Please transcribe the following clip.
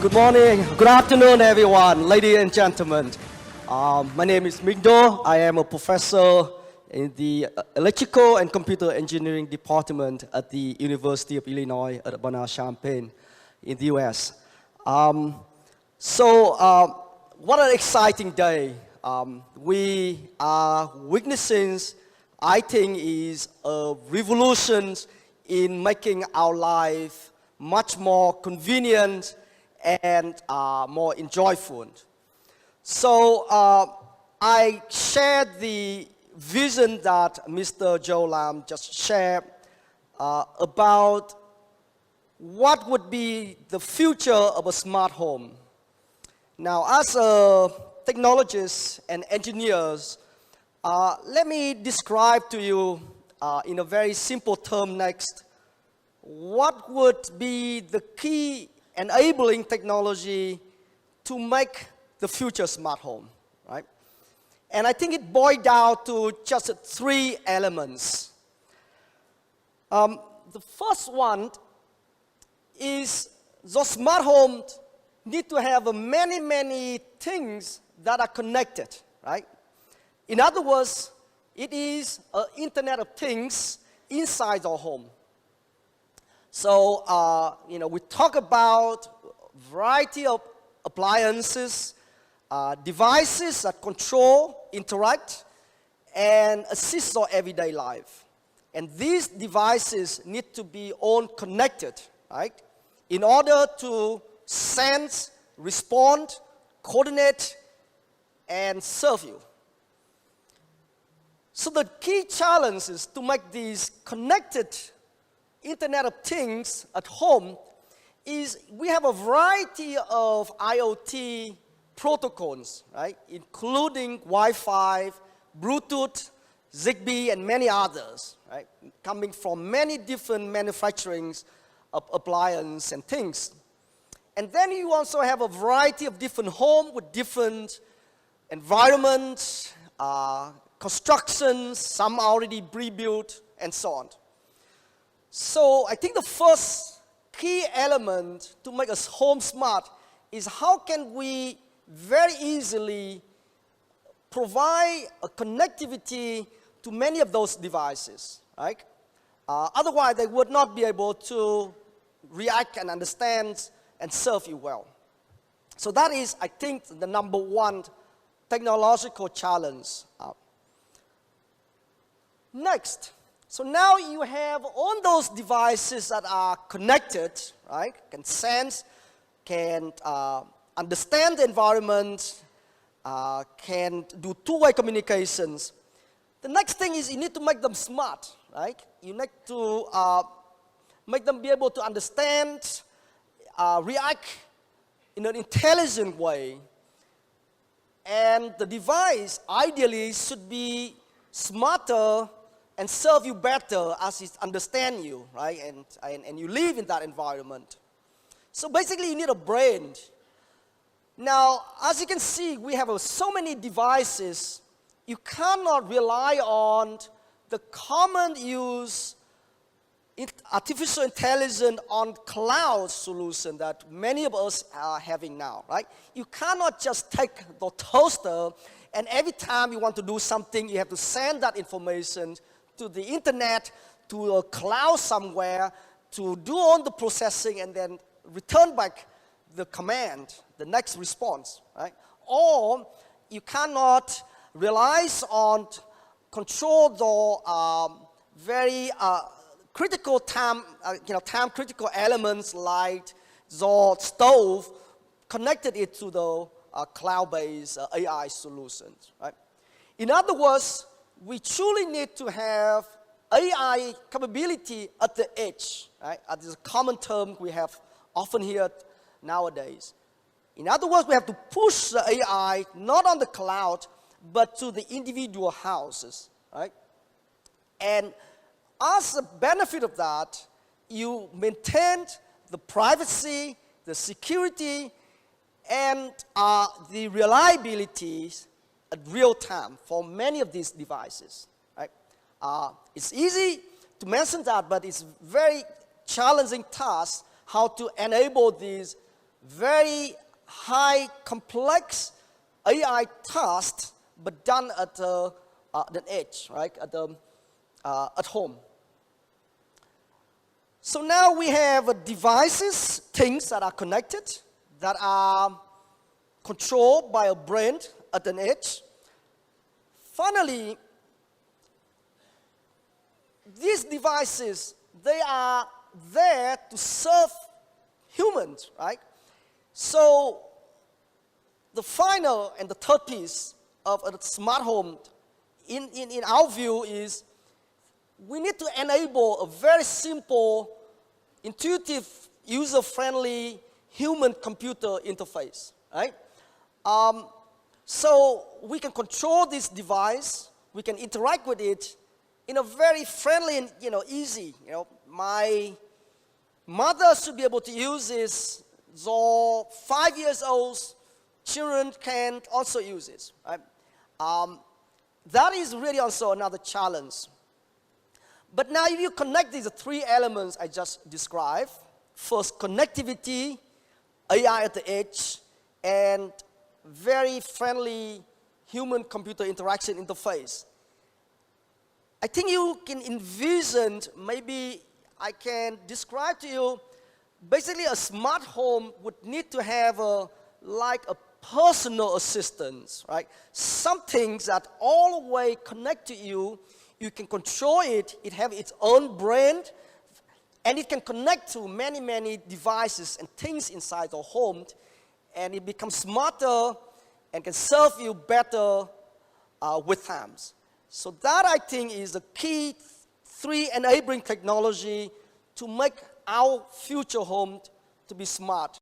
Good morning, good afternoon, everyone, ladies and gentlemen. My name is Minh. I am a professor in the Electrical and Computer Engineering Department at the University of Illinois at Urbana-Champaign in the US. What an exciting day. We are witnessing, I think, is a revolution in making our life much more convenient and more enjoyable. So I shared the vision that Mr. Joe Lam just shared about what would be the future of a smart home. Now, as a technologist and engineers, let me describe to you in a very simple term next, what would be the key enabling technology to make the future smart home, right? And I think it boiled down to just three elements. The first one is those smart homes need to have many things that are connected, right? In other words, it is an Internet of Things inside our home. So, we talk about a variety of appliances, devices that control, interact, and assist our everyday life. And these devices need to be all connected, right? In order to sense, respond, coordinate, and serve you. So the key challenge is to make these connected Internet of Things at home is we have a variety of IoT protocols, right? Including Wi-Fi, Bluetooth, Zigbee, and many others, right? Coming from many different manufacturings of appliances and things. And then you also have a variety of different homes with different environments, constructions, some are already pre-built, and so on. So I think the first key element to make us home smart is how can we very easily provide a connectivity to many of those devices, right? Otherwise, they would not be able to react and understand and serve you well. So that is, I think, the number one technological challenge. Next. So now you have all those devices that are connected, right? Can sense, can understand the environment, can do two-way communications. The next thing is you need to make them smart, right? You need to make them be able to understand, react in an intelligent way. And the device ideally should be smarter and serve you better as it understands you, right? And you live in that environment. So basically, you need a brain. Now, as you can see, we have so many devices. You cannot rely on the common use artificial intelligence on cloud solution that many of us are having now, right? You cannot just take the toaster and every time you want to do something, you have to send that information to the internet, to a cloud somewhere, to do all the processing and then return back the command, the next response, right? Or you cannot rely on control the very critical time critical elements like the stove, connected it to the cloud-based AI solutions, right? In other words, we truly need to have AI capability at the edge, right? That is a common term we have often heard nowadays. In other words, we have to push the AI not on the cloud, but to the individual houses, right? And as a benefit of that, you maintain the privacy, the security, and the reliability at real time for many of these devices, right? It's easy to mention that, but it's very challenging task how to enable these very high complex AI tasks, but done at the edge, right, at home. So now we have devices, things that are connected, that are controlled by a brain at an edge. Finally, these devices, they are there to serve humans, right? So the final and the third piece of a smart home, in our view, is we need to enable a very simple, intuitive, user-friendly human-computer interface, right? So we can control this device, we can interact with it in a very friendly and easy. My mother should be able to use this, so 5 years old children can also use it. Right? That is really also another challenge. But now if you connect these three elements I just described, first connectivity, AI at the edge, and very friendly human-computer interaction interface, I think you can envision, maybe I can describe to you, basically a smart home would need to have like a personal assistant, right? Something that always connect to you, you can control it, it have its own brain, and it can connect to many, many devices and things inside the home, and it becomes smarter and can serve you better with time. So that, I think, is the key three enabling technology to make our future home to be smart.